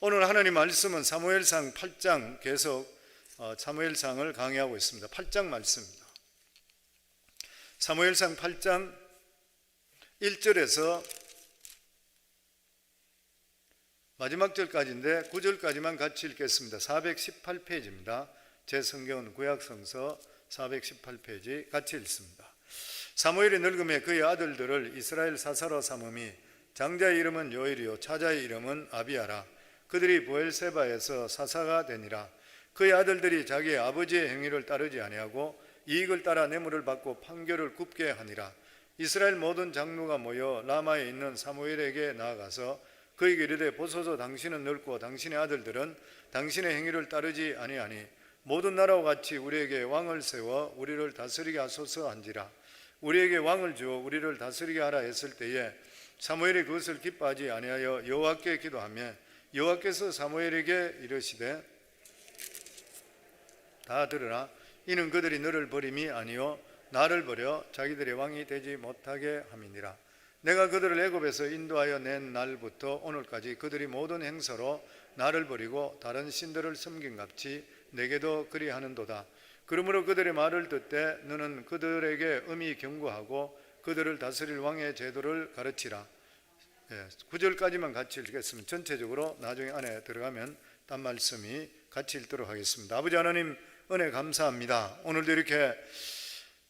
오늘 하나님 말씀은 사무엘상 8장 계속 사무엘상을 강의하고 있습니다. 8장 말씀입니다. 사무엘상 8장 1절에서 마지막 절까지인데 9절까지만 같이 읽겠습니다. 418페이지입니다. 제 성경은 구약성서 418페이지 같이 읽습니다. 사무엘이 늙음에 그의 아들들을 이스라엘 사사로 삼음이 장자의 이름은 요엘이요 차자의 이름은 아비야라. 그들이 브엘세바에서 사사가 되니라. 그의 아들들이 자기의 아버지의 행위를 따르지 아니하고 이익을 따라 뇌물을 받고 판결을 굽게 하니라. 이스라엘 모든 장로가 모여 라마에 있는 사무엘에게 나아가서 그에게 이르되 보소서 당신은 늙고 당신의 아들들은 당신의 행위를 따르지 아니하니 모든 나라와 같이 우리에게 왕을 세워 우리를 다스리게 하소서 한지라. 우리에게 왕을 주어 우리를 다스리게 하라 했을 때에 사무엘이 그것을 기뻐하지 아니하여 여호와께 기도하며 여호와께서 사무엘에게 이르시되 다 들으라. 이는 그들이 너를 버림이 아니요 나를 버려 자기들의 왕이 되지 못하게 함이니라. 내가 그들을 애굽에서 인도하여 낸 날부터 오늘까지 그들이 모든 행사로 나를 버리고 다른 신들을 섬긴같이 내게도 그리하는도다. 그러므로 그들의 말을 듣되 너는 그들에게 엄히 경고하고 그들을 다스릴 왕의 제도를 가르치라. 9절까지만 같이 읽겠습니다. 전체적으로 나중에 안에 들어가면 딴 말씀이 같이 읽도록 하겠습니다. 아버지 하나님 은혜 감사합니다. 오늘도 이렇게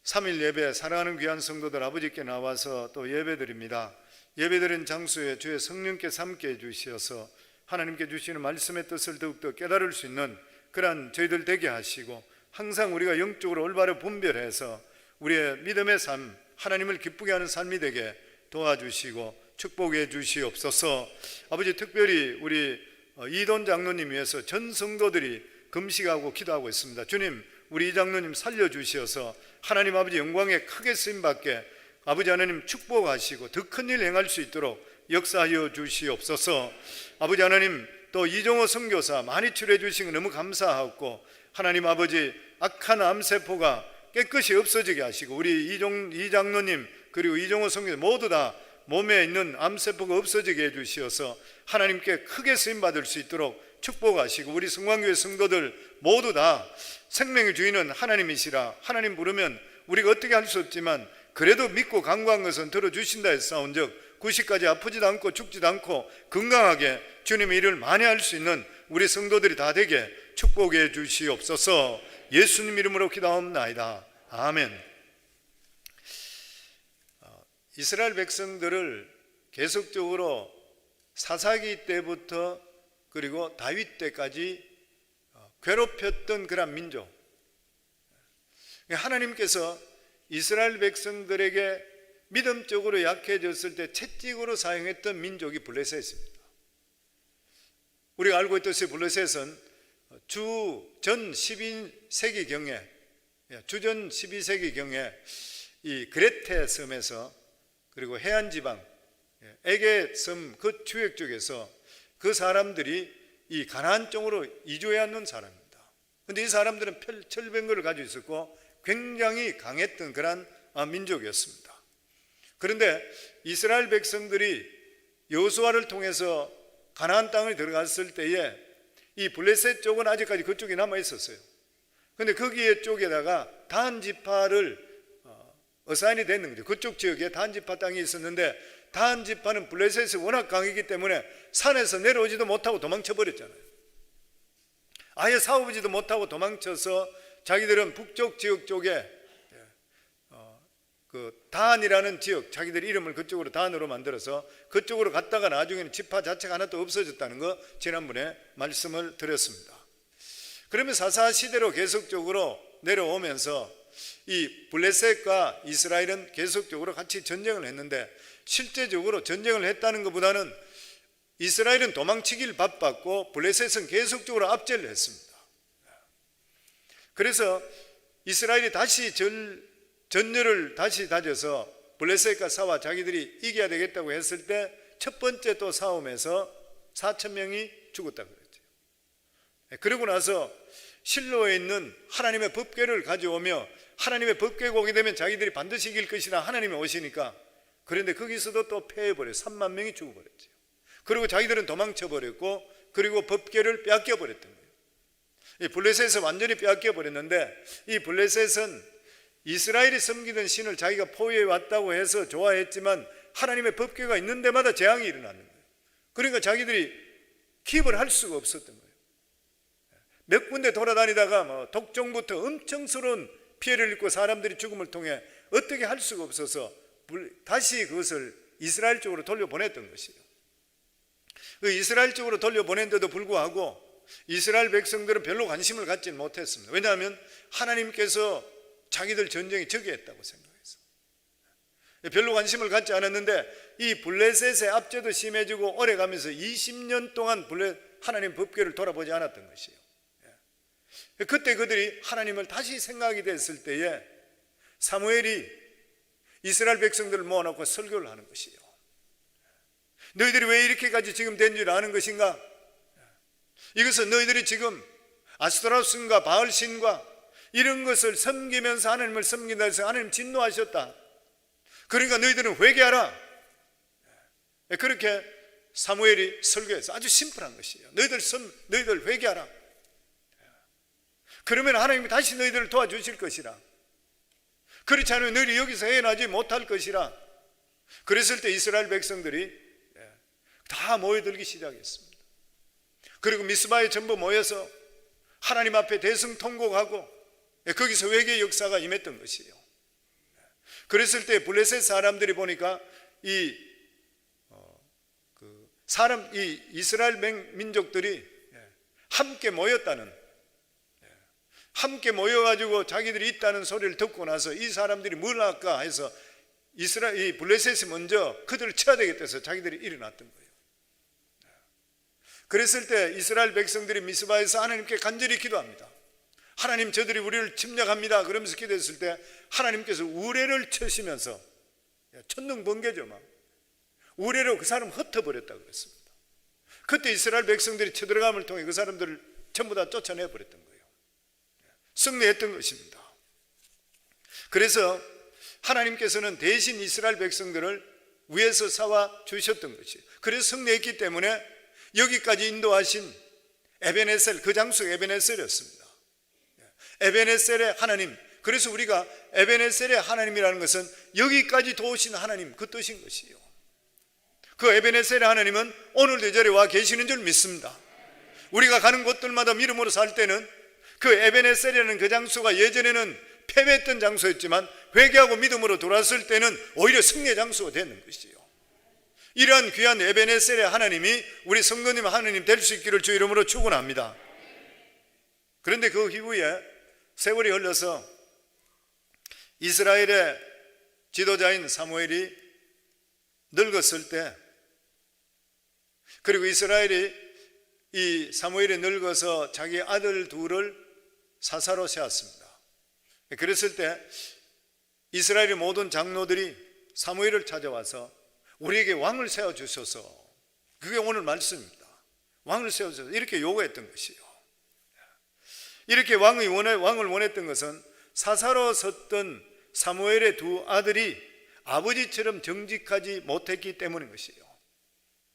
3일 예배 사랑하는 귀한 성도들 아버지께 나와서 또 예배드립니다. 예배드린 장소에 주의 성령께서 함께 해주셔서 하나님께 주시는 말씀의 뜻을 더욱더 깨달을 수 있는 그러한 저희들 되게 하시고 항상 우리가 영적으로 올바로 분별해서 우리의 믿음의 삶 하나님을 기쁘게 하는 삶이 되게 도와주시고 축복해 주시옵소서. 아버지 특별히 우리 이돈 장로님 위해서 전 성도들이 금식하고 기도하고 있습니다. 주님 우리 이 장로님 살려주셔서 하나님 아버지 영광에 크게 쓰임받게 아버지 하나님 축복하시고 더 큰 일 행할 수 있도록 역사하여 주시옵소서. 아버지 하나님 또 이종호 선교사 많이 치료해 주신 거 너무 감사하고 하나님 아버지 악한 암세포가 깨끗이 없어지게 하시고 우리 이 장로님 그리고 이종호 선교사 모두 다 몸에 있는 암세포가 없어지게 해주시어서 하나님께 크게 쓰임받을 수 있도록 축복하시고 우리 성광교회 성도들 모두 다 생명의 주인은 하나님이시라. 하나님 부르면 우리가 어떻게 할 수 없지만 그래도 믿고 간구한 것은 들어주신다 해서 싸운즉 90까지 아프지도 않고 죽지도 않고 건강하게 주님의 일을 많이 할 수 있는 우리 성도들이 다 되게 축복해 주시옵소서. 예수님 이름으로 기도하옵나이다. 아멘. 이스라엘 백성들을 계속적으로 사사기 때부터 그리고 다윗 때까지 괴롭혔던 그런 민족, 하나님께서 이스라엘 백성들에게 믿음적으로 약해졌을 때 채찍으로 사용했던 민족이 블레셋입니다. 우리가 알고 있듯이 블레셋은 주전 12세기경에 이 그레테 섬에서 그리고 해안지방 에게섬 그 주역 쪽에서 그 사람들이 이 가나안 쪽으로 이주해 왔는 사람입니다. 그런데 이 사람들은 철병거를 가지고 있었고 굉장히 강했던 그런 민족이었습니다. 그런데 이스라엘 백성들이 여호수아를 통해서 가나안 땅을 들어갔을 때에 이 블레셋 쪽은 아직까지 그쪽에 남아 있었어요. 그런데 거기에 쪽에다가 단 지파를 어사인이 됐는 거죠. 그쪽 지역에 단 지파 땅이 있었는데 단 지파는 블레셋이 워낙 강했기 때문에 산에서 내려오지도 못하고 도망쳐 버렸잖아요. 아예 싸우지도 못하고 도망쳐서 자기들은 북쪽 지역 쪽에 그 단이라는 지역, 자기들 이름을 그쪽으로 단으로 만들어서 그쪽으로 갔다가 나중에는 지파 자체가 하나도 없어졌다는 거 지난번에 말씀을 드렸습니다. 그러면 사사 시대로 계속적으로 내려오면서 이 블레셋과 이스라엘은 계속적으로 같이 전쟁을 했는데 실제적으로 전쟁을 했다는 것보다는 이스라엘은 도망치길 바빴고 블레셋은 계속적으로 압제를 했습니다. 그래서 이스라엘이 다시 전열을 다시 다져서 블레셋과 싸워 자기들이 이겨야 되겠다고 했을 때 첫 번째 또 싸움에서 4,000명이 죽었다고 그랬죠. 그러고 나서 실로에 있는 하나님의 법궤를 가져오며 하나님의 법궤가 오게 되면 자기들이 반드시 이길 것이라 하나님이 오시니까 그런데 거기서도 또 패해버려요. 3만 명이 죽어버렸죠. 그리고 자기들은 도망쳐버렸고 그리고 법궤를 빼앗겨 버렸던 거예요. 이 블레셋에서 완전히 빼앗겨 버렸는데, 이 블레셋은 이스라엘이 섬기던 신을 자기가 포위해 왔다고 해서 좋아했지만 하나님의 법궤가 있는 데마다 재앙이 일어나는 거예요. 그러니까 자기들이 기입을 할 수가 없었던 거예요. 몇 군데 돌아다니다가 독종부터 엄청스러운 피해를 입고 사람들이 죽음을 통해 어떻게 할 수가 없어서 다시 그것을 이스라엘 쪽으로 돌려보냈던 것이에요. 그 이스라엘 쪽으로 돌려보낸데도 불구하고 이스라엘 백성들은 별로 관심을 갖지 못했습니다. 왜냐하면 하나님께서 자기들 전쟁에 저기했다고 생각해서 별로 관심을 갖지 않았는데, 이 블레셋의 압제도 심해지고 오래가면서 20년 동안 하나님 법궤를 돌아보지 않았던 것이에요. 그때 그들이 하나님을 다시 생각이 됐을 때에 사무엘이 이스라엘 백성들을 모아놓고 설교를 하는 것이에요. 너희들이 왜 이렇게까지 지금 된 줄 아는 것인가? 이것은 너희들이 지금 아스토라신과 바알신과 이런 것을 섬기면서 하나님을 섬긴다 해서 하나님 진노하셨다. 그러니까 너희들은 회개하라. 그렇게 사무엘이 설교해서 아주 심플한 것이에요. 너희들 회개하라. 그러면 하나님이 다시 너희들을 도와주실 것이라. 그렇지 않으면 너희들이 여기서 헤어나지 못할 것이라. 그랬을 때 이스라엘 백성들이 다 모여들기 시작했습니다. 그리고 미스바에 전부 모여서 하나님 앞에 대성통곡하고 거기서 회개의 역사가 임했던 것이에요. 그랬을 때 블레셋 사람들이 보니까 이 이스라엘 민족들이 함께 모였다는, 함께 모여가지고 자기들이 있다는 소리를 듣고 나서 이 사람들이 뭘 할까 해서 이 블레셋이 먼저 그들을 쳐야 되겠다 해서 자기들이 일어났던 거예요. 그랬을 때 이스라엘 백성들이 미스바에서 하나님께 간절히 기도합니다. 하나님, 저들이 우리를 침략합니다. 그러면서 기도했을 때 하나님께서 우레를 쳐시면서, 천둥번개죠 막, 우레로 그 사람 흩어버렸다고 그랬습니다. 그때 이스라엘 백성들이 쳐들어감을 통해 그 사람들을 전부 다 쫓아내버렸던 거예요. 승리했던 것입니다. 그래서 하나님께서는 대신 이스라엘 백성들을 위에서 사와 주셨던 것이에요. 그래서 승리했기 때문에 여기까지 인도하신 에베네셀, 그 장수가 에베네셀이었습니다. 에베네셀의 하나님, 그래서 우리가 에베네셀의 하나님이라는 것은 여기까지 도우신 하나님, 그 뜻인 것이에요. 그 에베네셀의 하나님은 오늘도 이 자리에 와 계시는 줄 믿습니다. 우리가 가는 곳들마다 믿음으로 살 때는 그 에베네셀이라는 그 장소가 예전에는 패배했던 장소였지만 회개하고 믿음으로 돌아왔을 때는 오히려 승리의 장소가 되는 것이에요. 이러한 귀한 에베네셀의 하나님이 우리 성도님 하나님 될 수 있기를 주 이름으로 축원합니다. 그런데 그 이후에 세월이 흘러서 이스라엘의 지도자인 사무엘이 늙었을 때, 그리고 이 사무엘이 늙어서 자기 아들 둘을 사사로 세웠습니다. 그랬을 때 이스라엘의 모든 장로들이 사무엘을 찾아와서 우리에게 왕을 세워주셔서, 그게 오늘 말씀입니다. 왕을 세워주셔서 이렇게 요구했던 것이에요. 이렇게 왕을 원했던 것은 사사로 섰던 사무엘의 두 아들이 아버지처럼 정직하지 못했기 때문인 것이에요.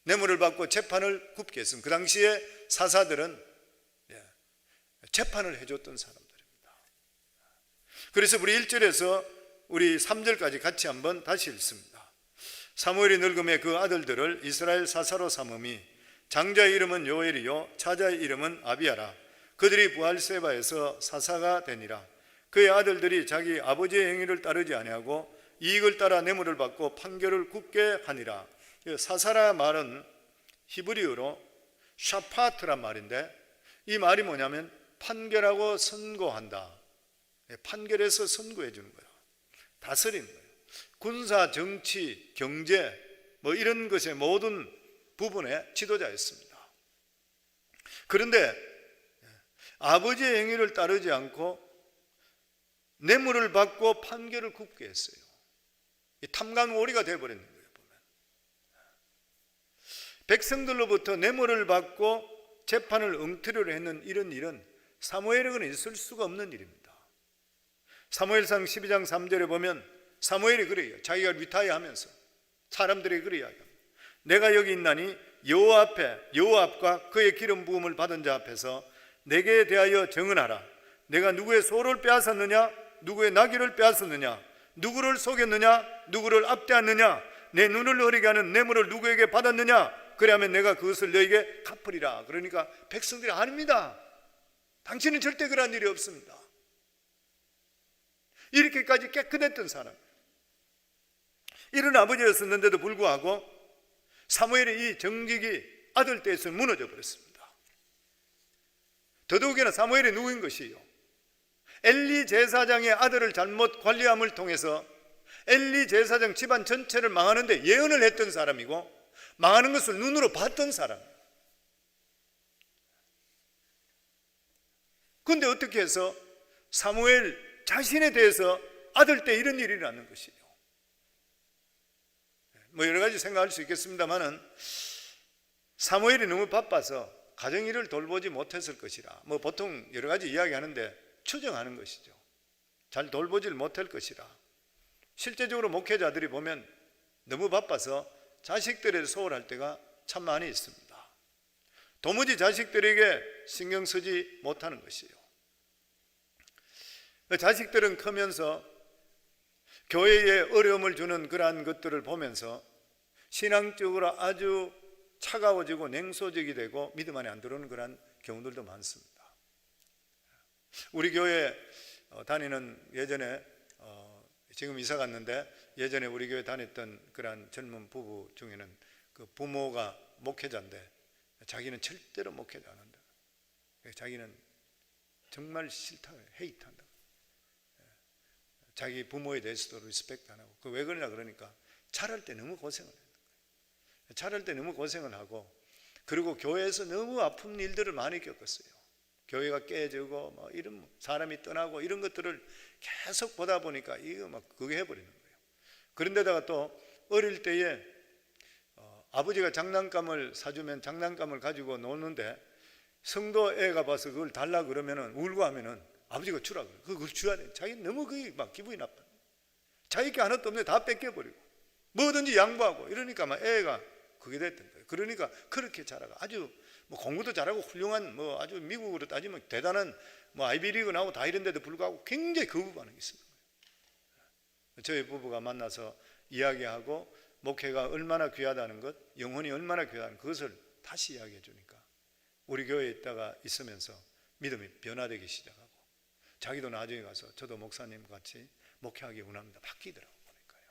뇌물을 받고 재판을 굽게 했습니다. 그 당시에 사사들은 재판을 해줬던 사람들입니다. 그래서 우리 1절에서 우리 3절까지 같이 한번 다시 읽습니다. 사무엘이 늙음에 그 아들들을 이스라엘 사사로 삼음이 장자의 이름은 요엘이요 차자의 이름은 아비야라. 그들이 부알세바에서 사사가 되니라. 그의 아들들이 자기 아버지의 행위를 따르지 아니하고 이익을 따라 뇌물을 받고 판결을 굽게 하니라. 사사라 말은 히브리어로 샤파트란 말인데, 이 말이 뭐냐면 판결하고 선고한다. 판결해서 선고해 주는 거야. 다스리는 거예요. 군사, 정치, 경제 이런 것의 모든 부분의 지도자였습니다. 그런데 아버지의 행위를 따르지 않고 뇌물을 받고 판결을 굽게 했어요. 탐관오리가 되어버리는 거예요. 보면 백성들로부터 뇌물을 받고 재판을 엉터리로 했는 이런 일은 사무엘에게는 있을 수가 없는 일입니다. 사무엘상 12장 3절에 보면 사무엘이 그래요. 자기가 리타이어하면서 사람들에게 그래야 합니다. 내가 여기 있나니 여호와 앞에, 여호와과 그의 기름 부음을 받은 자 앞에서 내게 대하여 증언하라. 내가 누구의 소를 빼앗았느냐? 누구의 나귀를 빼앗았느냐? 누구를 속였느냐? 누구를 압대하느냐? 내 눈을 어리게 하는 뇌물을 누구에게 받았느냐? 그리하면 내가 그것을 너에게 갚으리라. 그러니까 백성들이 아닙니다. 당신은 절대 그런 일이 없습니다. 이렇게까지 깨끗했던 사람, 이런 아버지였었는데도 불구하고 사무엘의 이 정직이 아들 때에서 무너져 버렸습니다. 더더욱이나 사무엘이 누구인 것이요? 엘리 제사장의 아들을 잘못 관리함을 통해서 엘리 제사장 집안 전체를 망하는데 예언을 했던 사람이고, 망하는 것을 눈으로 봤던 사람. 그런데 어떻게 해서 사무엘 자신에 대해서 아들 때 이런 일이 일어나는 것이요? 뭐 여러 가지 생각할 수 있겠습니다만은 사무엘이 너무 바빠서 가정일을 돌보지 못했을 것이라, 뭐 보통 여러 가지 이야기하는데 추정하는 것이죠. 잘 돌보질 못할 것이라. 실제적으로 목회자들이 보면 너무 바빠서 자식들에 소홀할 때가 참 많이 있습니다. 도무지 자식들에게 신경 쓰지 못하는 것이요. 자식들은 크면서 교회에 어려움을 주는 그러한 것들을 보면서 신앙적으로 아주 차가워지고 냉소적이 되고 믿음 안에 안 들어오는 그런 경우들도 많습니다. 우리 교회 다니는 예전에 지금 이사 갔는데 예전에 우리 교회 다녔던 그런 젊은 부부 중에는 그 부모가 목회자인데 자기는 절대로 목회자 안 한다. 자기는 정말 싫다, 헤이트한다. 자기 부모에 대해서도 리스펙트 안 하고. 왜 그러냐 그러니까 자랄 때 너무 고생을 해요. 자랄 때 너무 고생을 하고, 그리고 교회에서 너무 아픈 일들을 많이 겪었어요. 교회가 깨지고 뭐 이런 사람이 떠나고 이런 것들을 계속 보다 보니까 이거 막 그게 해버리는 거예요. 그런데다가 또 어릴 때에 아버지가 장난감을 사주면 장난감을 가지고 노는데 성도 애가 봐서 그걸 달라 그러면은 울고 하면은 아버지가 주라 그래요. 그걸 줘야 돼. 자기 너무 그게 막 기분이 나빠. 자기 게 하나도 없는데 다 뺏겨버리고 뭐든지 양보하고 이러니까 막 애가 그게 됐던 거예요. 그러니까 그렇게 자라가 아주 뭐 공부도 잘하고 훌륭한 뭐 아주 미국으로 따지면 대단한 뭐 아이비리그 나오고 다 이런데도 불구하고 굉장히 거부 반응이 있습니다. 저희 부부가 만나서 이야기하고 목회가 얼마나 귀하다는 것, 영혼이 얼마나 귀하다는 그것을 다시 이야기해 주니까 우리 교회에 있다가 있으면서 믿음이 변화되기 시작하고, 자기도 나중에 가서 저도 목사님 같이 목회하기 원합니다 바뀌더라고 보니까요.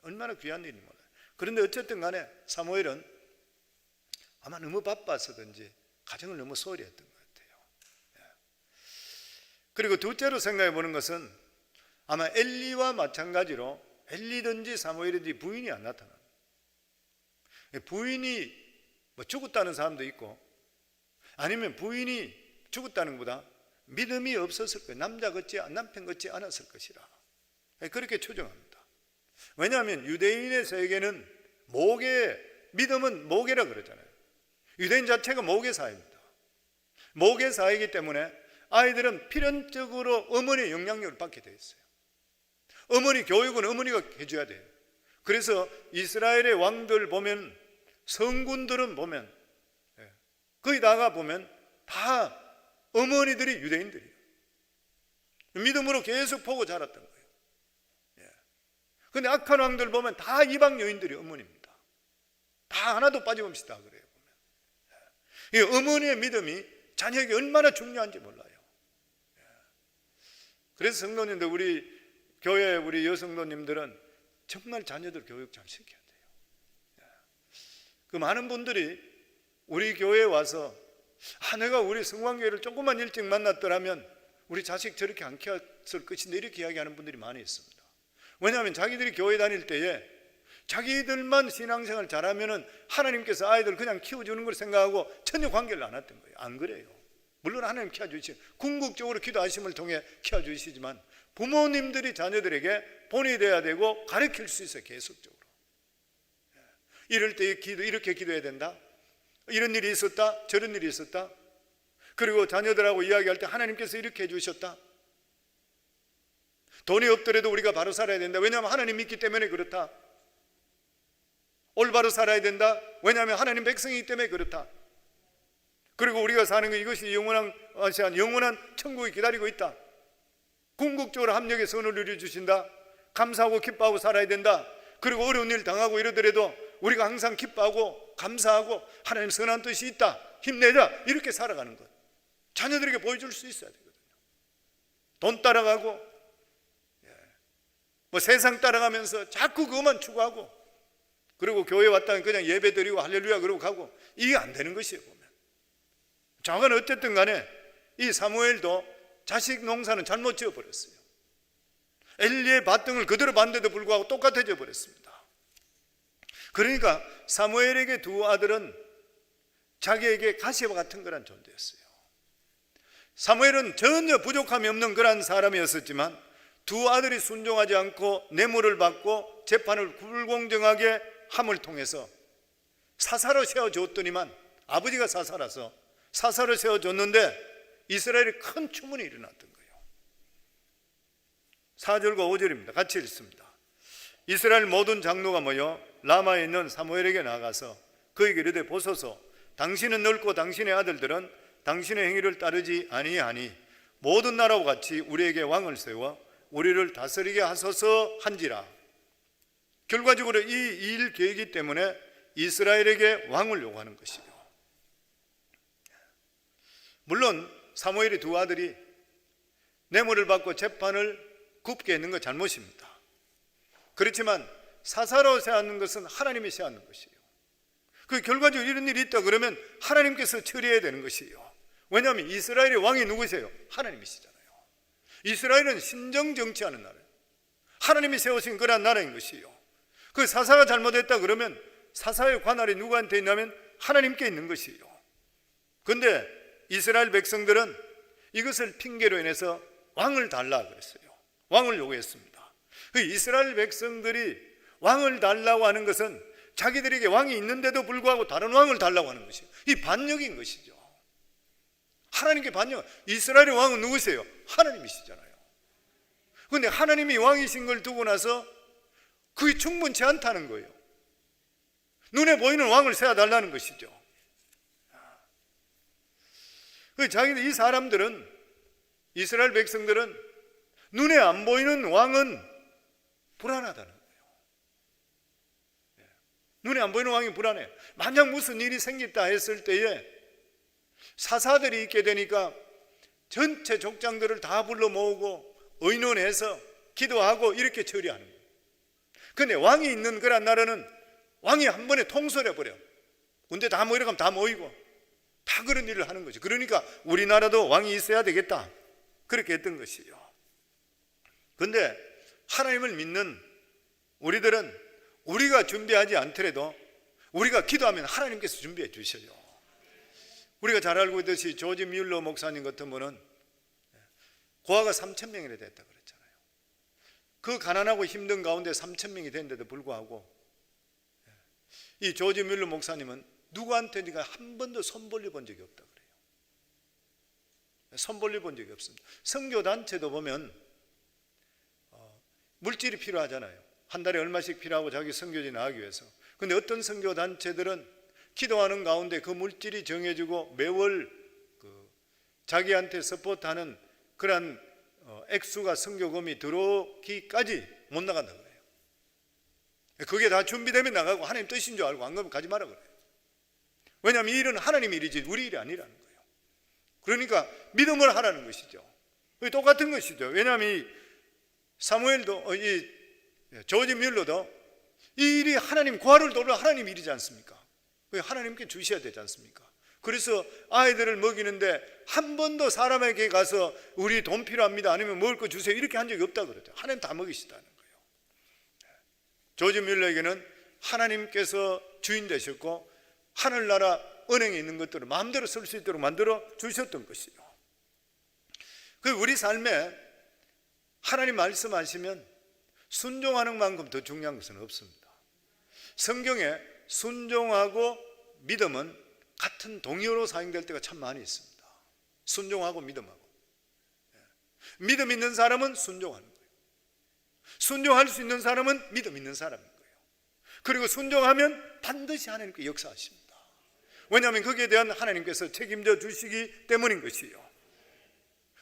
얼마나 귀한 일인지 몰라요. 그런데 어쨌든 간에 사무엘은 아마 너무 바빠서든지 가정을 너무 소홀히 했던 것 같아요. 그리고 둘째로 생각해 보는 것은 아마 엘리와 마찬가지로 엘리든지 사무엘이든지 부인이 안 나타나요. 부인이 뭐 죽었다는 사람도 있고, 아니면 부인이 죽었다는 것보다 믿음이 없었을 거예요. 남자 같지 남편 같지 않았을 것이라 그렇게 추정합니다. 왜냐하면 유대인의 세계는 믿음은 모계라 그러잖아요. 유대인 자체가 모계 사회입니다. 모계 사회이기 때문에 아이들은 필연적으로 어머니의 영향력을 받게 되어 있어요. 어머니 교육은 어머니가 해줘야 돼요. 그래서 이스라엘의 왕들 보면, 성군들은 보면, 거의 다가 보면 다 어머니들이 유대인들이에요. 믿음으로 계속 보고 자랐던 거예요. 그런데 악한 왕들 보면 다 이방 여인들이 어머니입니다. 다 하나도 빠짐없이 다 그래요. 이 어머니의 믿음이 자녀에게 얼마나 중요한지 몰라요. 그래서 성도님들, 우리 교회 우리 여성도님들은 정말 자녀들 교육 잘 시켜야 돼요. 그 많은 분들이 우리 교회에 와서 내가 우리 성광교회를 조금만 일찍 만났더라면 우리 자식 저렇게 안 키웠을 것인데 이렇게 이야기하는 분들이 많이 있습니다. 왜냐하면 자기들이 교회 다닐 때에 자기들만 신앙생활 잘하면은 하나님께서 아이들 그냥 키워주는 걸 생각하고 전혀 관계를 안 했던 거예요. 안 그래요. 물론 하나님 키워주시죠. 궁극적으로 기도하심을 통해 키워주시지만 부모님들이 자녀들에게 본이 돼야 되고 가르칠 수 있어요. 계속적으로. 이럴 때 이렇게 기도해야 된다. 이런 일이 있었다. 저런 일이 있었다. 그리고 자녀들하고 이야기할 때 하나님께서 이렇게 해주셨다. 돈이 없더라도 우리가 바로 살아야 된다. 왜냐하면 하나님 믿기 때문에 그렇다. 올바로 살아야 된다. 왜냐하면 하나님 백성이기 때문에 그렇다. 그리고 우리가 사는 것, 이것이 영원한 천국이 기다리고 있다. 궁극적으로 합력의 선을 누려주신다. 감사하고 기뻐하고 살아야 된다. 그리고 어려운 일 당하고 이러더라도 우리가 항상 기뻐하고 감사하고 하나님 선한 뜻이 있다. 힘내자. 이렇게 살아가는 것, 자녀들에게 보여줄 수 있어야 되거든요. 돈 따라가고 세상 따라가면서 자꾸 그것만 추구하고, 그리고 교회 왔다면 그냥 예배 드리고 할렐루야 그러고 가고, 이게 안 되는 것이에요. 보면 저건 어쨌든 간에 이 사무엘도 자식 농사는 잘못 지어버렸어요. 엘리의 밭등을 그대로 봤는데도 불구하고 똑같아져 버렸습니다. 그러니까 사무엘에게 두 아들은 자기에게 가시와 같은 그런 존재였어요. 사무엘은 전혀 부족함이 없는 그런 사람이었지만 두 아들이 순종하지 않고 뇌물을 받고 재판을 불공정하게 함을 통해서 사사로 세워줬더니만, 아버지가 사사라서 사사로 세워줬는데 이스라엘에 큰 추문이 일어났던 거예요. 4절과 5절입니다. 같이 읽습니다. 이스라엘 모든 장로가 모여 라마에 있는 사무엘에게 나가서 그에게 이르되, 보소서, 당신은 늙고 당신의 아들들은 당신의 행위를 따르지 아니하니 모든 나라와 같이 우리에게 왕을 세워 우리를 다스리게 하소서 한지라. 결과적으로 이 일 계획이 때문에 이스라엘에게 왕을 요구하는 것이죠. 물론 사무엘의 두 아들이 뇌물을 받고 재판을 굽게 했는 것 잘못입니다. 그렇지만 사사로 세우는 것은 하나님이 세우는 것이에요. 그 결과적으로 이런 일이 있다 그러면 하나님께서 처리해야 되는 것이에요. 왜냐하면 이스라엘의 왕이 누구세요? 하나님이시잖아요. 이스라엘은 신정 정치하는 나라예요. 하나님이 세우신 그런 나라인 것이에요. 그 사사가 잘못했다 그러면 사사의 관할이 누구한테 있냐면 하나님께 있는 것이에요. 그런데 이스라엘 백성들은 이것을 핑계로 인해서 왕을 달라 그랬어요. 왕을 요구했습니다. 그 이스라엘 백성들이 왕을 달라고 하는 것은 자기들에게 왕이 있는데도 불구하고 다른 왕을 달라고 하는 것이에요. 이 반역인 것이죠. 하나님께 반역. 이스라엘의 왕은 누구세요? 하나님이시잖아요. 그런데 하나님이 왕이신 걸 두고 나서 그게 충분치 않다는 거예요. 눈에 보이는 왕을 세워달라는 것이죠. 자기들, 이 사람들은, 이스라엘 백성들은 눈에 안 보이는 왕은 불안하다는 거예요. 눈에 안 보이는 왕이 불안해요. 만약 무슨 일이 생겼다 했을 때에 사사들이 있게 되니까 전체 족장들을 다 불러 모으고 의논해서 기도하고 이렇게 처리하는 거예요. 그런데 왕이 있는 그런 나라는 왕이 한 번에 통솔해버려. 군대 다 모이려고 하면 다 모이고 다 그런 일을 하는 거죠. 그러니까 우리나라도 왕이 있어야 되겠다, 그렇게 했던 것이에요. 그런데 하나님을 믿는 우리들은 우리가 준비하지 않더라도 우리가 기도하면 하나님께서 준비해 주셔요. 우리가 잘 알고 있듯이 조지 뮬러 목사님 같은 분은 고아가 3,000명이나 됐다 그랬잖아요. 그 가난하고 힘든 가운데 3,000명이 됐는데도 불구하고 이 조지 뮬러 목사님은 누구한테 네가 한 번도 손 벌려 본 적이 없다 그래요. 손 벌려 본 적이 없습니다. 선교단체도 보면 물질이 필요하잖아요. 한 달에 얼마씩 필요하고 자기 선교지 나가기 위해서. 그런데 어떤 선교단체들은 기도하는 가운데 그 물질이 정해지고 매월 자기한테 서포트하는 그런 액수가 선교금이 들어오기까지 못 나간다 그래요. 그게 다 준비되면 나가고 하나님 뜻인 줄 알고 안 가면 가지 마라 그래요. 왜냐하면 이 일은 하나님 일이지 우리 일이 아니라는 거예요. 그러니까 믿음을 하라는 것이죠. 똑같은 것이죠. 왜냐하면 이 사무엘도, 이 조지 뮬러도 이 일이 하나님 구하를 도우는 하나님 일이지 않습니까? 하나님께 주셔야 되지 않습니까? 그래서 아이들을 먹이는데 한 번도 사람에게 가서 우리 돈 필요합니다, 아니면 먹을 거 주세요, 이렇게 한 적이 없다 그러죠. 하나님 다 먹이시다는 거예요. 조지 뮬러에게는 하나님께서 주인 되셨고 하늘나라 은행에 있는 것들을 마음대로 쓸 수 있도록 만들어 주셨던 것이요. 우리 삶에 하나님 말씀하시면 순종하는 만큼 더 중요한 것은 없습니다. 성경에 순종하고 믿음은 같은 동의어로 사용될 때가 참 많이 있습니다. 순종하고 믿음하고. 믿음 있는 사람은 순종하는 거예요. 순종할 수 있는 사람은 믿음 있는 사람인 거예요. 그리고 순종하면 반드시 하나님께 역사하십니다. 왜냐하면 거기에 대한 하나님께서 책임져 주시기 때문인 것이요.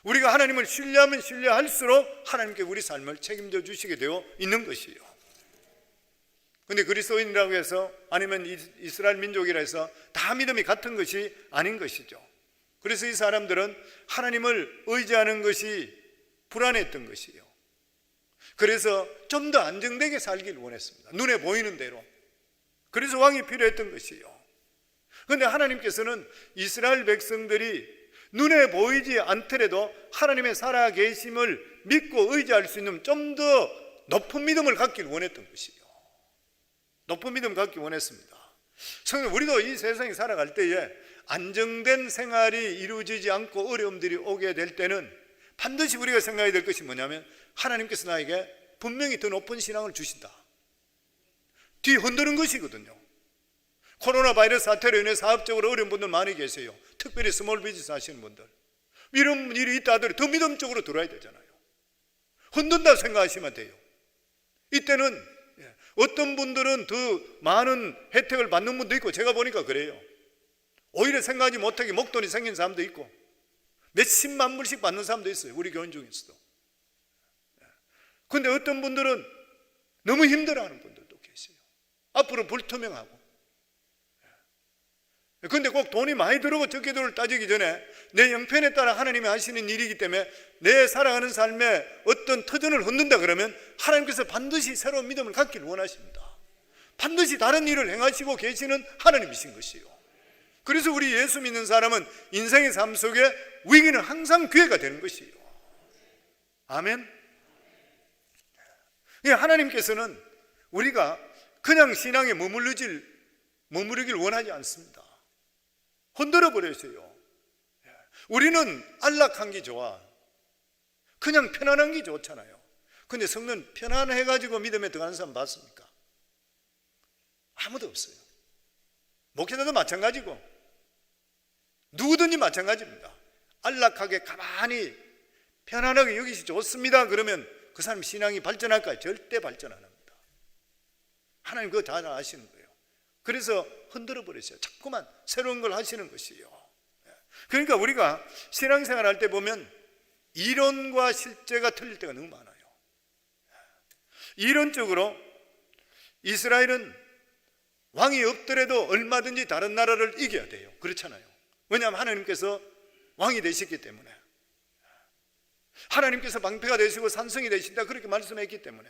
우리가 하나님을 신뢰하면 신뢰할수록 하나님께 우리 삶을 책임져 주시게 되어 있는 것이요. 그런데 그리스도인이라고 해서 아니면 이스라엘 민족이라 해서 다 믿음이 같은 것이 아닌 것이죠. 그래서 이 사람들은 하나님을 의지하는 것이 불안했던 것이요. 그래서 좀 더 안정되게 살기를 원했습니다. 눈에 보이는 대로. 그래서 왕이 필요했던 것이요. 그런데 하나님께서는 이스라엘 백성들이 눈에 보이지 않더라도 하나님의 살아계심을 믿고 의지할 수 있는 좀 더 높은 믿음을 갖기를 원했던 것이요. 높은 믿음 갖기 원했습니다. 성도, 우리도 이 세상에 살아갈 때에 안정된 생활이 이루어지지 않고 어려움들이 오게 될 때는 반드시 우리가 생각해야 될 것이 뭐냐면 하나님께서 나에게 분명히 더 높은 신앙을 주신다. 뒤 흔드는 것이거든요. 코로나 바이러스 사태로 인해 사업적으로 어려운 분들 많이 계세요. 특별히 스몰 비즈니스 하시는 분들. 이런 일이 있다 하더라도 더 믿음적으로 들어야 되잖아요. 흔든다 생각하시면 돼요. 이때는 어떤 분들은 더 많은 혜택을 받는 분도 있고, 제가 보니까 그래요. 오히려 생각하지 못하게 목돈이 생긴 사람도 있고 몇십만 불씩 받는 사람도 있어요. 우리 교인 중에서도. 그런데 어떤 분들은 너무 힘들어하는 분들도 계세요. 앞으로 불투명하고. 그런데 꼭 돈이 많이 들어오고 적게 들어올 따지기 전에 내 형편에 따라 하나님이 하시는 일이기 때문에 내 살아가는 삶에 어떤 터전을 흔든다 그러면 하나님께서 반드시 새로운 믿음을 갖기를 원하십니다. 반드시 다른 일을 행하시고 계시는 하나님이신 것이요. 그래서 우리 예수 믿는 사람은 인생의 삶 속에 위기는 항상 기회가 되는 것이요. 아멘. 하나님께서는 우리가 그냥 신앙에 머무르길 원하지 않습니다. 흔들어 버렸어요. 우리는 안락한 게 좋아. 그냥 편안한 게 좋잖아요. 근데 성도는 편안해가지고 믿음에 들어가는 사람 봤습니까? 아무도 없어요. 목회자도 마찬가지고 누구든지 마찬가지입니다. 안락하게 가만히 편안하게 여기시 좋습니다 그러면 그 사람 신앙이 발전할까요? 절대 발전 안 합니다. 하나님 그거 다 아시는 거예요. 그래서 흔들어 버렸어요. 자꾸만 새로운 걸 하시는 것이요. 그러니까 우리가 신앙생활 할 때 보면 이론과 실제가 틀릴 때가 너무 많아요. 이론적으로 이스라엘은 왕이 없더라도 얼마든지 다른 나라를 이겨야 돼요. 그렇잖아요. 왜냐하면 하나님께서 왕이 되셨기 때문에, 하나님께서 방패가 되시고 산성이 되신다 그렇게 말씀했기 때문에.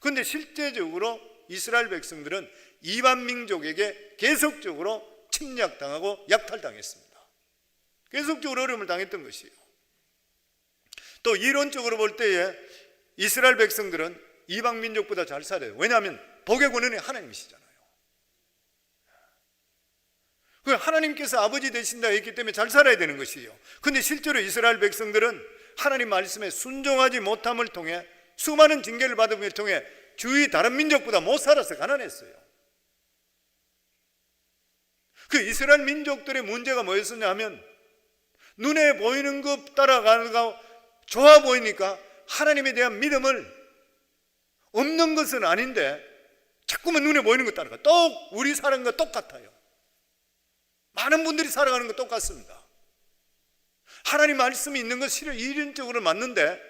그런데 실제적으로 이스라엘 백성들은 이방 민족에게 계속적으로 침략당하고 약탈당했습니다. 계속적으로 어려움을 당했던 것이에요. 또 이론적으로 볼 때에 이스라엘 백성들은 이방 민족보다 잘 살아요. 왜냐하면 복의 근원이 하나님이시잖아요. 하나님께서 아버지 되신다 했기 때문에 잘 살아야 되는 것이에요. 그런데 실제로 이스라엘 백성들은 하나님 말씀에 순종하지 못함을 통해 수많은 징계를 받음을 통해 주위 다른 민족보다 못 살아서 가난했어요. 그 이스라엘 민족들의 문제가 뭐였었냐 하면 눈에 보이는 것 따라가는 거 좋아 보이니까 하나님에 대한 믿음을 없는 것은 아닌데 자꾸만 눈에 보이는 것 따라가. 또 우리 사는 거 똑같아요. 많은 분들이 살아가는 거 똑같습니다. 하나님 말씀이 있는 건 실은 이론적으로 맞는데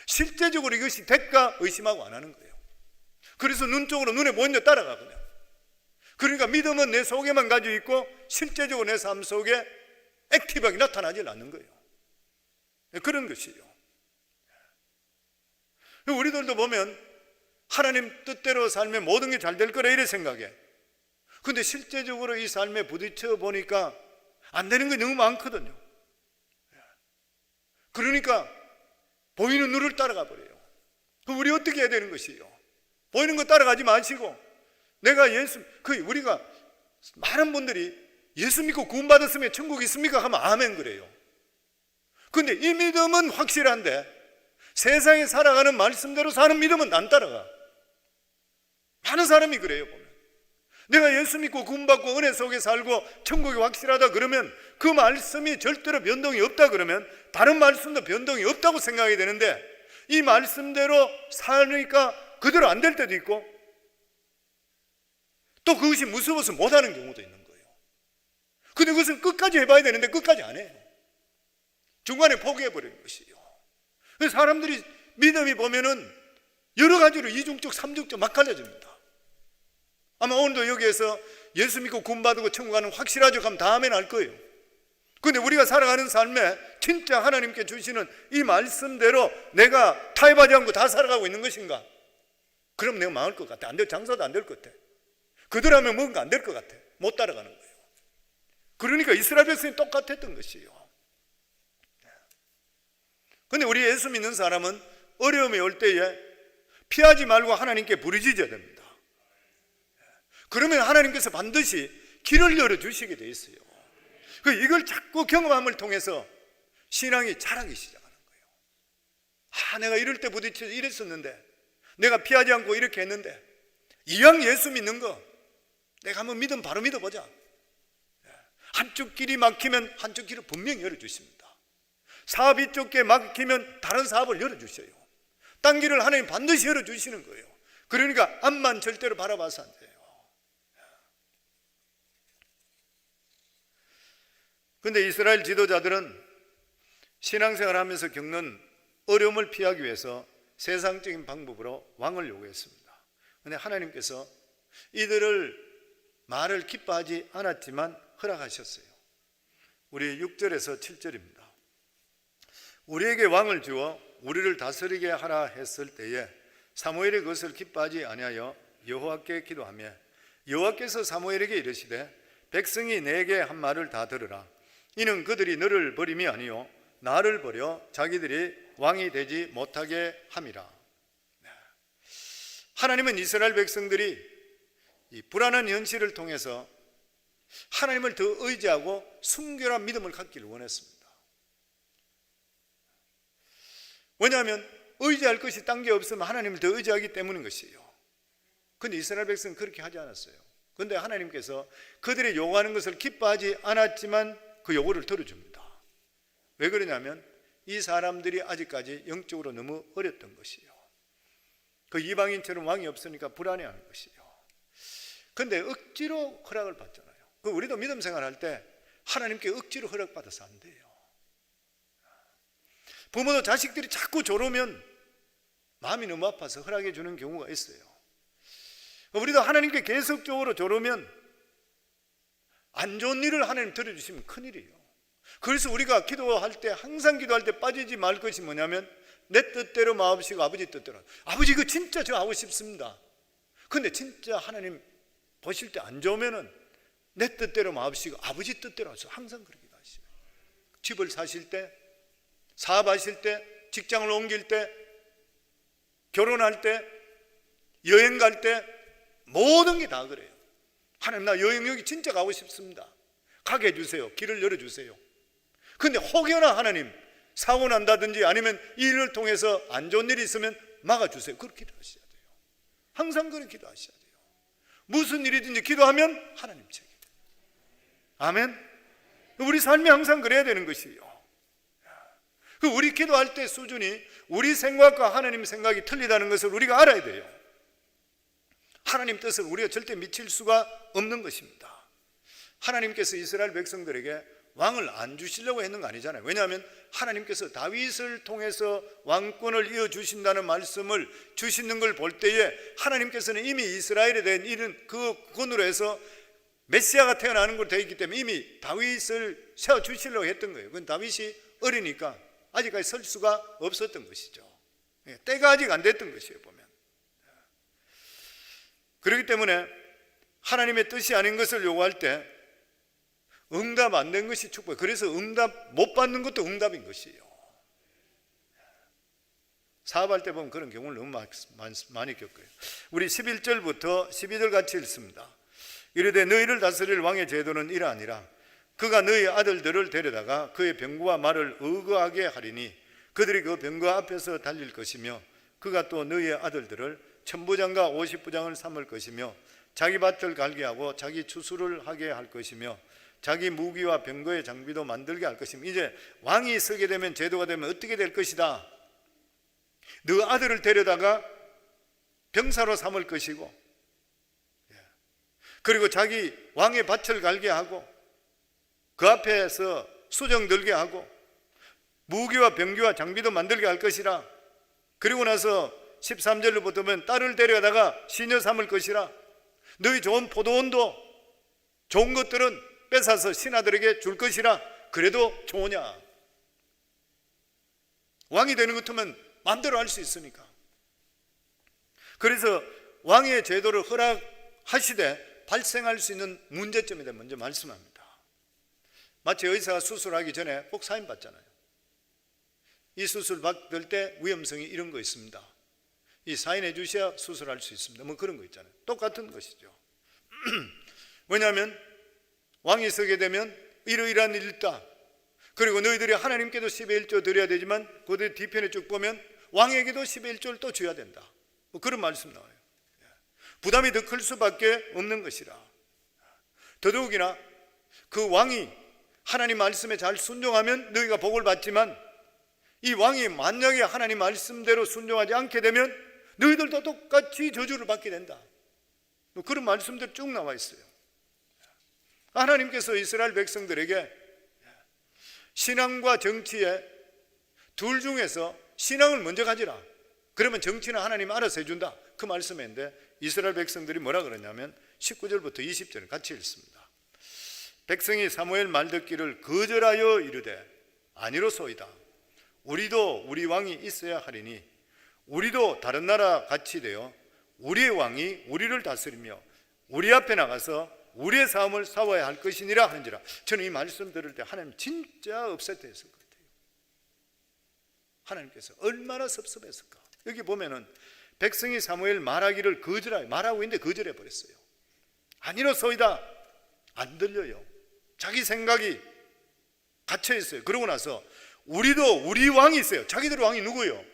실제적으로 이것이 될까 의심하고 안 하는 거예요. 그래서 눈쪽으로 눈에 보이는 데 따라가 그냥. 그러니까 믿음은 내 속에만 가지고 있고 실제적으로 내 삶 속에 액티브하게 나타나지 않는 거예요. 그런 것이에요. 우리들도 보면 하나님 뜻대로 살면 모든 게 잘 될 거라 이래 생각해. 근데 실제적으로 이 삶에 부딪혀 보니까 안 되는 게 너무 많거든요. 그러니까 보이는 눈을 따라가 버려요. 그럼 우리 어떻게 해야 되는 것이에요? 보이는 거 따라가지 마시고 내가 우리가 많은 분들이 예수 믿고 구원받았으면 천국 있습니까? 하면 아멘 그래요. 근데 이 믿음은 확실한데 세상에 살아가는 말씀대로 사는 믿음은 안 따라가. 많은 사람이 그래요. 보면 내가 예수 믿고 구원받고 은혜 속에 살고 천국이 확실하다 그러면 그 말씀이 절대로 변동이 없다 그러면 다른 말씀도 변동이 없다고 생각이 되는데 이 말씀대로 사니까 그대로 안 될 때도 있고 또 그것이 무서워서 못하는 경우도 있는 거예요. 근데 그것은 끝까지 해봐야 되는데 끝까지 안 해요. 중간에 포기해버리는 것이에요. 그래서 사람들이 믿음이 보면은 여러 가지로 이중적, 삼중적 막 갈려집니다. 아마 오늘도 여기에서 예수 믿고 구원받고 천국 가는 확실하죠? 그럼 다음에는 알 거예요. 근데 우리가 살아가는 삶에 진짜 하나님께 주시는 이 말씀대로 내가 타협하지 않고 다 살아가고 있는 것인가? 그럼 내가 망할 것 같아. 안 될, 장사도 안 될 것 같아. 그들하면 뭔가 안 될 것 같아. 못 따라가는 거예요. 그러니까 이스라엘 백성이 똑같았던 것이에요. 근데 우리 예수 믿는 사람은 어려움이 올 때에 피하지 말고 하나님께 부르짖어야 됩니다. 그러면 하나님께서 반드시 길을 열어주시게 돼 있어요. 이걸 자꾸 경험함을 통해서 신앙이 자라기 시작하는 거예요. 내가 이럴 때 부딪혀서 이랬었는데, 내가 피하지 않고 이렇게 했는데, 이왕 예수 믿는 거 내가 한번 믿으면 바로 믿어보자. 한쪽 길이 막히면 한쪽 길을 분명히 열어주십니다. 사업이 좁게 막히면 다른 사업을 열어주셔요. 딴 길을 하나님 반드시 열어주시는 거예요. 그러니까 앞만 절대로 바라봐서 안 돼요. 근데 이스라엘 지도자들은 신앙생활 하면서 겪는 어려움을 피하기 위해서 세상적인 방법으로 왕을 요구했습니다. 근데 하나님께서 이들을 말을 기뻐하지 않았지만 허락하셨어요. 우리 6절에서 7절입니다. 우리에게 왕을 주어 우리를 다스리게 하라 했을 때에 사무엘이 그것을 기뻐하지 아니하여 여호와께 기도하며 여호와께서 사무엘에게 이르시되 백성이 내게 한 말을 다 들으라. 이는 그들이 너를 버림이 아니요 나를 버려 자기들이 왕이 되지 못하게 함이라. 하나님은 이스라엘 백성들이 이 불안한 현실을 통해서 하나님을 더 의지하고 순결한 믿음을 갖기를 원했습니다. 왜냐하면 의지할 것이 딴 게 없으면 하나님을 더 의지하기 때문인 것이에요. 그런데 이스라엘 백성은 그렇게 하지 않았어요. 그런데 하나님께서 그들이 요구하는 것을 기뻐하지 않았지만 그 요구를 들어줍니다. 왜 그러냐면 이 사람들이 아직까지 영적으로 너무 어렸던 것이에요. 그 이방인처럼 왕이 없으니까 불안해하는 것이에요. 그런데 억지로 허락을 받잖아요. 우리도 믿음 생활할 때 하나님께 억지로 허락받아서 안 돼요. 부모도 자식들이 자꾸 졸으면 마음이 너무 아파서 허락해 주는 경우가 있어요. 우리도 하나님께 계속적으로 졸으면 안 좋은 일을 하나님 들어주시면 큰일이에요. 그래서 우리가 기도할 때 항상 기도할 때 빠지지 말 것이 뭐냐면 내 뜻대로 마옵시고 아버지 뜻대로. 아버지 이거 진짜 저 하고 싶습니다. 근데 진짜 하나님 보실 때 안 좋으면은 내 뜻대로 마옵시고 아버지 뜻대로 하셔. 항상 그렇게 하시죠. 집을 사실 때, 사업하실 때, 직장을 옮길 때, 결혼할 때, 여행 갈 때 모든 게 다 그래요. 하나님 나 여행 여기 진짜 가고 싶습니다. 가게 해주세요. 길을 열어주세요. 근데 혹여나 하나님 사고 난다든지 아니면 이 일을 통해서 안 좋은 일이 있으면 막아주세요. 그렇게 기도하셔야 돼요. 항상 그렇게 기도하셔야 돼요. 무슨 일이든지 기도하면 하나님 책임. 아멘. 우리 삶이 항상 그래야 되는 것이에요. 우리 기도할 때 수준이 우리 생각과 하나님 생각이 틀리다는 것을 우리가 알아야 돼요. 하나님 뜻을 우리가 절대 미칠 수가 없는 것입니다. 하나님께서 이스라엘 백성들에게 왕을 안 주시려고 했는 거 아니잖아요. 왜냐하면 하나님께서 다윗을 통해서 왕권을 이어주신다는 말씀을 주시는 걸 볼 때에 하나님께서는 이미 이스라엘에 대한 일은 그건으로 해서 메시아가 태어나는 걸로 되어 있기 때문에 이미 다윗을 세워주시려고 했던 거예요. 그건 다윗이 어리니까 아직까지 설 수가 없었던 것이죠. 때가 아직 안 됐던 것이에요, 보면. 그렇기 때문에 하나님의 뜻이 아닌 것을 요구할 때 응답 안 된 것이 축복. 그래서 응답 못 받는 것도 응답인 것이에요. 사업할 때 보면 그런 경우를 너무 많이 겪어요. 우리 11절부터 12절 같이 읽습니다. 이르되 너희를 다스릴 왕의 제도는 이러하니라. 그가 너희 아들들을 데려다가 그의 병거와 말을 의거하게 하리니 그들이 그 병거 앞에서 달릴 것이며 그가 또 너희의 아들들을 천부장과 50부장을 삼을 것이며 자기 밭을 갈게 하고 자기 추수를 하게 할 것이며 자기 무기와 병거의 장비도 만들게 할 것이며. 이제 왕이 서게 되면 제도가 되면 어떻게 될 것이다. 너 아들을 데려다가 병사로 삼을 것이고 그리고 자기 왕의 밭을 갈게 하고 그 앞에서 수정 들게 하고 무기와 병기와 장비도 만들게 할 것이라. 그리고 나서 13절로 보면 딸을 데려다가 시녀 삼을 것이라. 너희 좋은 포도원도 좋은 것들은 뺏어서 신하들에게 줄 것이라. 그래도 좋으냐? 왕이 되는 것 같으면 마음대로 할 수 있으니까. 그래서 왕의 제도를 허락하시되 발생할 수 있는 문제점에 대해 먼저 말씀합니다. 마치 의사가 수술하기 전에 꼭 사인 받잖아요. 이 수술 받을 때 위험성이 이런 거 있습니다. 이 사인해 주셔야 수술할 수 있습니다. 뭐 그런 거 있잖아요. 똑같은 것이죠. 왜냐하면 왕이 서게 되면 이러이러한 일이다. 그리고 너희들이 하나님께도 10의 1조 드려야 되지만 그 뒤편에 쭉 보면 왕에게도 10의 1조를 또 줘야 된다. 뭐 그런 말씀 나와요. 부담이 더 클 수밖에 없는 것이라. 더더욱이나 그 왕이 하나님 말씀에 잘 순종하면 너희가 복을 받지만 이 왕이 만약에 하나님 말씀대로 순종하지 않게 되면 너희들도 똑같이 저주를 받게 된다. 뭐 그런 말씀들 쭉 나와 있어요. 하나님께서 이스라엘 백성들에게 신앙과 정치에 둘 중에서 신앙을 먼저 가지라. 그러면 정치는 하나님 알아서 해준다. 그 말씀인데 이스라엘 백성들이 뭐라 그러냐면 19절부터 20절 같이 읽습니다. 백성이 사무엘 말 듣기를 거절하여 이르되 아니로소이다. 우리도 우리 왕이 있어야 하리니 우리도 다른 나라 같이 되어 우리의 왕이 우리를 다스리며 우리 앞에 나가서 우리의 싸움을 싸워야 할 것이니라 하는지라. 저는 이 말씀 들을 때 하나님 진짜 업셋했을 것 같아요. 하나님께서 얼마나 섭섭했을까. 여기 보면은 백성이 사무엘 말하기를 거절하여 말하고 있는데 거절해 버렸어요. 아니로소이다. 안 들려요. 자기 생각이 갇혀 있어요. 그러고 나서 우리도 우리 왕이 있어요. 자기들 왕이 누구요?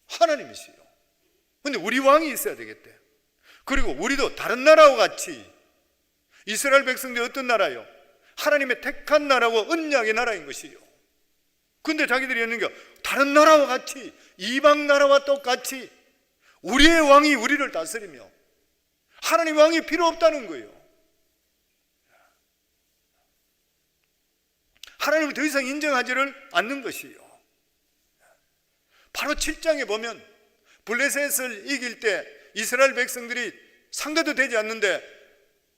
하나님이시요. 근데 우리 왕이 있어야 되겠대. 그리고 우리도 다른 나라와 같이, 이스라엘 백성들이 어떤 나라요? 하나님의 택한 나라고 언약의 나라인 것이요. 근데 자기들이 했는 게 다른 나라와 같이, 이방 나라와 똑같이 우리의 왕이 우리를 다스리며 하나님 왕이 필요 없다는 거예요. 하나님을 더 이상 인정하지를 않는 것이요. 바로 7장에 보면 블레셋을 이길 때 이스라엘 백성들이 상대도 되지 않는데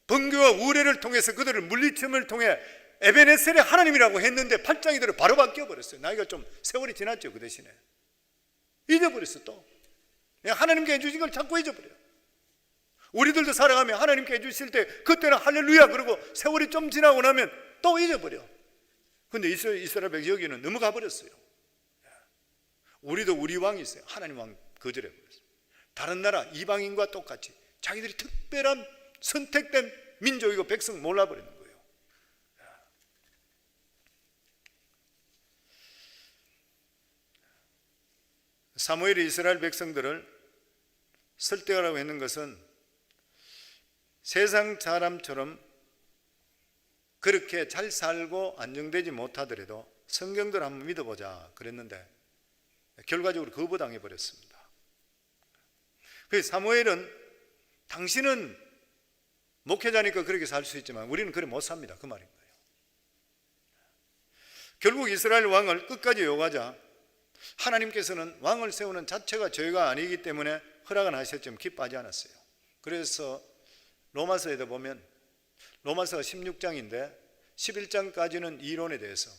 번개와 우레를 통해서 그들을 물리침을 통해 에베네셀의 하나님이라고 했는데 8장이 들어 바로 바뀌어버렸어요. 나이가 좀 세월이 지났죠. 그 대신에 잊어버렸어. 또 하나님께 해주신 걸 자꾸 잊어버려요. 우리들도 살아가면 하나님께 해주실 때 그때는 할렐루야 그러고 세월이 좀 지나고 나면 또 잊어버려. 근데 이스라엘 백성 여기는 넘어가 버렸어요. 우리도 우리 왕이 있어요. 하나님 왕 거절해 버렸어요. 다른 나라 이방인과 똑같이 자기들이 특별한 선택된 민족이고 백성 몰라버리는 거예요. 사무엘이 이스라엘 백성들을 설득하라고 했는 것은 세상 사람처럼 그렇게 잘 살고 안정되지 못하더라도 성경들 한번 믿어보자 그랬는데 결과적으로 거부당해 버렸습니다. 그래서 사무엘은 당신은 목회자니까 그렇게 살 수 있지만 우리는 그래 못 삽니다. 그 말인 거예요. 결국 이스라엘 왕을 끝까지 요구하자 하나님께서는 왕을 세우는 자체가 죄가 아니기 때문에 허락은 하셨지만 기뻐하지 않았어요. 그래서 로마서에도 보면 로마서가 16장인데 11장까지는 이론에 대해서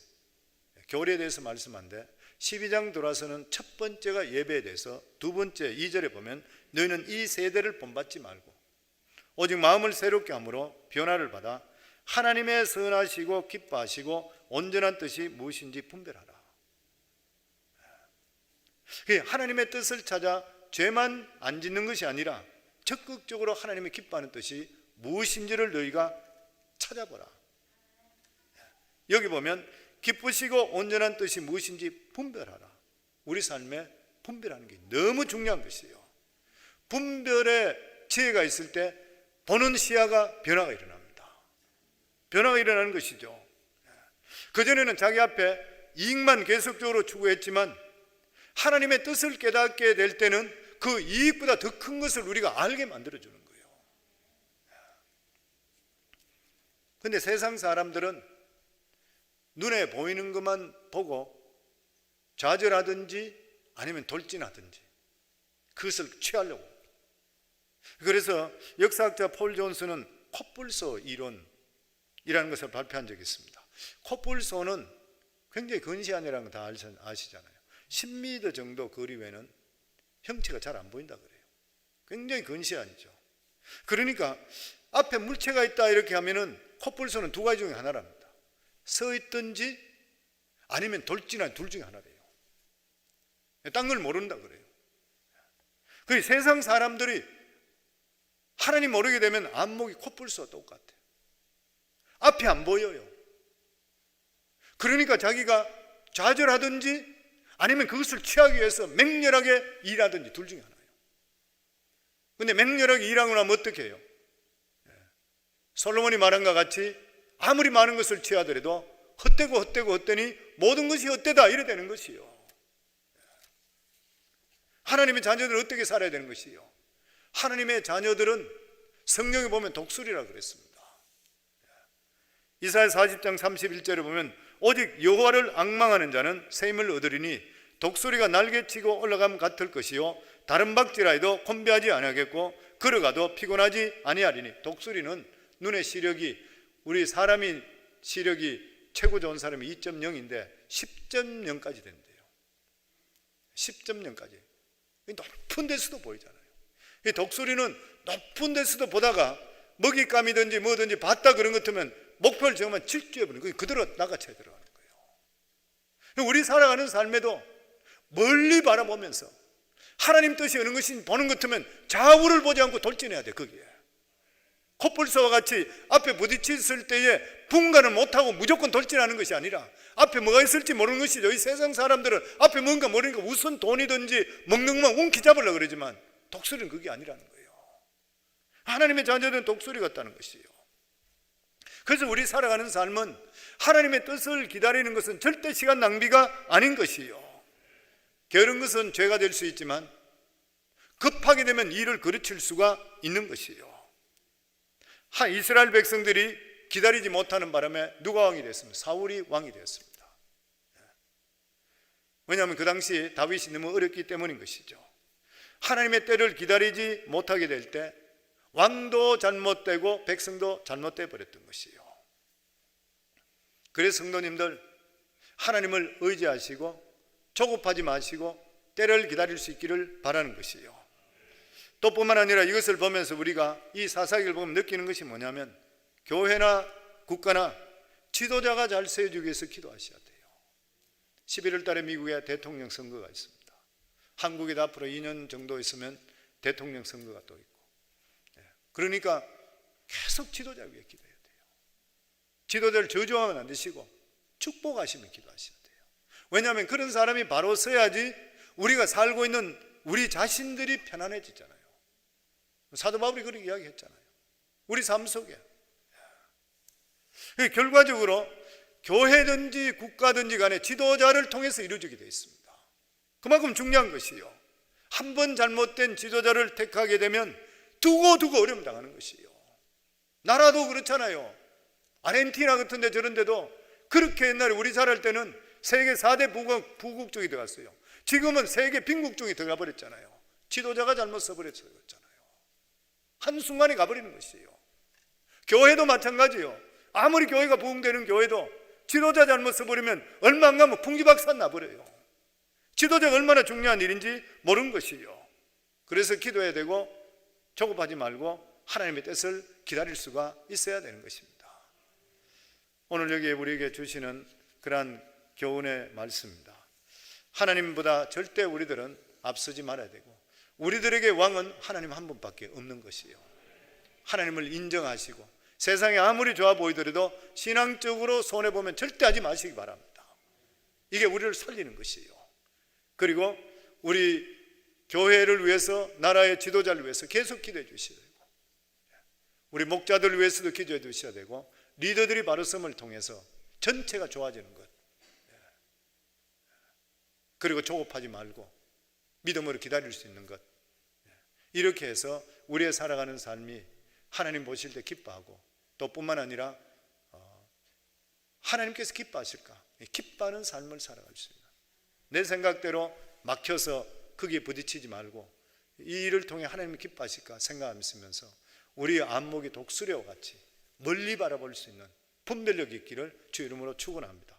교리에 대해서 말씀한데 12장 들어와서는 첫 번째가 예배에 대해서 두 번째 2절에 보면 너희는 이 세대를 본받지 말고 오직 마음을 새롭게 함으로 변화를 받아 하나님의 선하시고 기뻐하시고 온전한 뜻이 무엇인지 분별하라. 하나님의 뜻을 찾아 죄만 안 짓는 것이 아니라 적극적으로 하나님의 기뻐하는 뜻이 무엇인지를 너희가 찾아보라. 여기 보면 기쁘시고 온전한 뜻이 무엇인지 분별하라. 우리 삶에 분별하는 게 너무 중요한 것이에요. 분별의 지혜가 있을 때 보는 시야가 변화가 일어납니다. 변화가 일어나는 것이죠. 그전에는 자기 앞에 이익만 계속적으로 추구했지만 하나님의 뜻을 깨닫게 될 때는 그 이익보다 더 큰 것을 우리가 알게 만들어주는 거예요. 근데 세상 사람들은 눈에 보이는 것만 보고 좌절하든지 아니면 돌진하든지 그것을 취하려고 합니다. 그래서 역사학자 폴 존스는 코뿔소 이론이라는 것을 발표한 적이 있습니다. 코뿔소는 굉장히 근시안이라는 거 다 아시잖아요. 10m 정도 거리 외에는 형체가 잘 안 보인다 그래요. 굉장히 근시안이죠. 그러니까 앞에 물체가 있다 이렇게 하면은 코뿔소는 두 가지 중에 하나랍니다. 서 있든지 아니면 돌진한 둘 중에 하나래요. 딴 걸 모른다 그래요. 그 세상 사람들이 하나님 모르게 되면 안목이 코뿔소와 똑같아요. 앞이 안 보여요. 그러니까 자기가 좌절하든지 아니면 그것을 취하기 위해서 맹렬하게 일하든지 둘 중에 하나예요. 근데 맹렬하게 일하고 나면 어떻게 해요? 솔로몬이 말한 것 같이 아무리 많은 것을 취하더라도 헛되니 모든 것이 헛되다 이래 되는 것이요. 하나님의 자녀들은 어떻게 살아야 되는 것이요? 하나님의 자녀들은 성경에 보면 독수리라 그랬습니다. 이사야 40장 31절에 보면 오직 여호와를 앙망하는 자는 새 힘을 얻으리니 독수리가 날개치고 올라감 같을 것이요 다른 박쥐라도 곤배하지 아니하겠고 걸어가도 피곤하지 아니하리니. 독수리는 눈의 시력이 우리 사람이 시력이 최고 좋은 사람이 2.0인데 10.0까지 된대요. 10.0까지. 높은 데서도 보이잖아요. 이 독수리는 높은 데서도 보다가 먹잇감이든지 뭐든지 봤다 그런 것 같으면 목표를 정하면 질주해버리는 거예요. 그대로 나가쳐야 들어가는 거예요. 우리 살아가는 삶에도 멀리 바라보면서 하나님 뜻이 어느 것인지 보는 것 같으면 좌우를 보지 않고 돌진해야 돼. 거기에 코뿔소와 같이 앞에 부딪혔을 때에 분간을 못하고 무조건 돌진하는 것이 아니라 앞에 뭐가 있을지 모르는 것이죠. 이 세상 사람들은 앞에 뭔가 모르니까 우선 돈이든지 먹는 것만 운키 잡으려고 그러지만 독수리는 그게 아니라는 거예요. 하나님의 자녀들은 독수리 같다는 것이에요. 그래서 우리 살아가는 삶은 하나님의 뜻을 기다리는 것은 절대 시간 낭비가 아닌 것이에요. 게으른 것은 죄가 될 수 있지만 급하게 되면 일을 그르칠 수가 있는 것이에요. 이스라엘 백성들이 기다리지 못하는 바람에 누가 왕이 됐습니다? 사울이 왕이 되었습니다. 왜냐하면 그 당시 다윗이 너무 어렸기 때문인 것이죠. 하나님의 때를 기다리지 못하게 될 때 왕도 잘못되고 백성도 잘못돼 버렸던 것이에요. 그래서 성도님들 하나님을 의지하시고 조급하지 마시고 때를 기다릴 수 있기를 바라는 것이에요. 또 뿐만 아니라 이것을 보면서 우리가 이 사사기를 보면 느끼는 것이 뭐냐면 교회나 국가나 지도자가 잘 세워주기 위해서 기도하셔야 돼요. 11월 달에 미국에 대통령 선거가 있습니다. 한국에도 앞으로 2년 정도 있으면 대통령 선거가 또 있고, 그러니까 계속 지도자 위에 기도해야 돼요. 지도자를 저주하면 안 되시고 축복하시면 기도하셔야 돼요. 왜냐하면 그런 사람이 바로 서야지 우리가 살고 있는 우리 자신들이 편안해지잖아요. 사도 바울이 그렇게 이야기했잖아요. 우리 삶 속에 결과적으로 교회든지 국가든지 간에 지도자를 통해서 이루어지게 되어 있습니다. 그만큼 중요한 것이요. 한 번 잘못된 지도자를 택하게 되면 두고 어려움 당하는 것이에요. 나라도 그렇잖아요. 아르헨티나 같은 데 저런 데도 그렇게 옛날에 우리 살할 때는 세계 4대 부국 중에 들어갔어요. 지금은 세계 빈국 중에 들어가 버렸잖아요. 지도자가 잘못 써버렸잖아요. 한순간에 가버리는 것이에요. 교회도 마찬가지예요. 아무리 교회가 부흥되는 교회도 지도자 잘못 써버리면 얼마 안 가면 풍지박산 나버려요. 지도자가 얼마나 중요한 일인지 모르는 것이에요. 그래서 기도해야 되고 조급하지 말고 하나님의 뜻을 기다릴 수가 있어야 되는 것입니다. 오늘 여기에 우리에게 주시는 그러한 교훈의 말씀입니다. 하나님보다 절대 우리들은 앞서지 말아야 되고 우리들에게 왕은 하나님 한 분밖에 없는 것이에요. 하나님을 인정하시고 세상이 아무리 좋아 보이더라도 신앙적으로 손해보면 절대 하지 마시기 바랍니다. 이게 우리를 살리는 것이에요. 그리고 우리 교회를 위해서 나라의 지도자를 위해서 계속 기도해 주셔야 되고 우리 목자들을 위해서도 기도해 주셔야 되고 리더들이 바로 섬을 통해서 전체가 좋아지는 것, 그리고 조급하지 말고 믿음으로 기다릴 수 있는 것, 이렇게 해서 우리의 살아가는 삶이 하나님 보실 때 기뻐하고 또 뿐만 아니라 하나님께서 기뻐하실까? 기뻐하는 삶을 살아갈 수 있는, 내 생각대로 막혀서 거기에 부딪히지 말고 이 일을 통해 하나님이 기뻐하실까 생각하면서 우리의 안목이 독수리와 같이 멀리 바라볼 수 있는 분별력이 있기를 주 이름으로 축원합니다.